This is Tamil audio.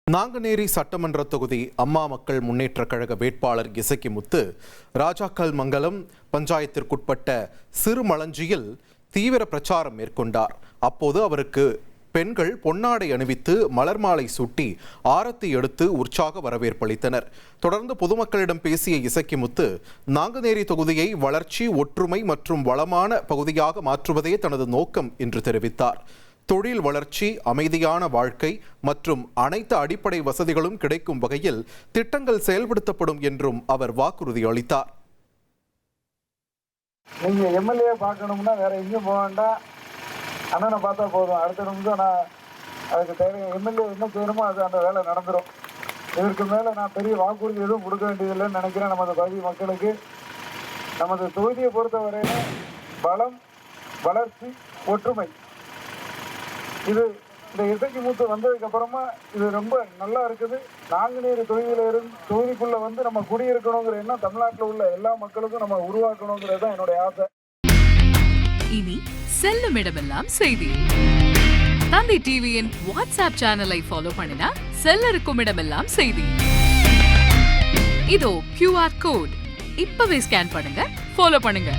நாங்குநேரி சட்டமன்ற தொகுதி அம்மா மக்கள் முன்னேற்றக் கழக வேட்பாளர் இசக்கிமுத்து ராஜாக்கல் மங்கலம் பஞ்சாயத்திற்குட்பட்ட சிறுமளஞ்சியில் தீவிர பிரச்சாரம் மேற்கொண்டார். அப்போது அவருக்கு பெண்கள் பொன்னாடை அணிவித்து மலர் மாலை சூட்டி ஆரத்தி எடுத்து உற்சாக வரவேற்பளித்தனர். தொடர்ந்து பொதுமக்களிடம் பேசிய இசக்கிமுத்து நாங்குநேரி தொகுதியை வளர்ச்சி, ஒற்றுமை மற்றும் வளமான பகுதியாக மாற்றுவதே தனது நோக்கம் என்று தெரிவித்தார். தொழில் வளர்ச்சி, அமைதியான வாழ்க்கை மற்றும் அனைத்து அடிப்படை வசதிகளும் கிடைக்கும் வகையில் திட்டங்கள் செயல்படுத்தப்படும் என்றும் அவர் வாக்குறுதி அளித்தார். நீங்க எம்எல்ஏ பார்க்கணும்னா வேற எங்கேயும் போக வேண்டாம், அண்ணனை பார்த்தா போதும். அடுத்த நிமிஷம் நான் அதுக்கு தேவையான எம்எல்ஏ என்ன செய்யணுமோ அது அந்த வேலை நடந்துடும். இதற்கு மேல நான் பெரிய வாக்குறுதி எதுவும் கொடுக்க வேண்டியதில்லைன்னு நினைக்கிறேன். நமது பகுதி மக்களுக்கு நமது தொகுதியை பொறுத்தவரையில வளம், வளர்ச்சி, ஒற்றுமை, இது இந்த இசக்கிமுத்து வந்ததுக்கு அப்புறமா இது ரொம்ப நல்லா இருக்குது. நாங்குநேரி தொகுதிக்குள்ள வந்து நம்ம குடியிருக்கணுங்கிற எண்ணம் தமிழ்நாட்டில் உள்ள எல்லா மக்களுக்கும் நம்ம உருவாக்கணுங்கிறது தான் என்னுடைய ஆசை. இனி செல்லும் இடமெல்லாம் செய்தி. தந்தி டிவியின் வாட்ஸ்அப் சேனலை ஃபாலோ பண்ணினா செல்ல இருக்கும் இடமெல்லாம் செய்தி. இதோ QR கோட் இப்பவே ஸ்கேன் பண்ணுங்க, ஃபாலோ பண்ணுங்க.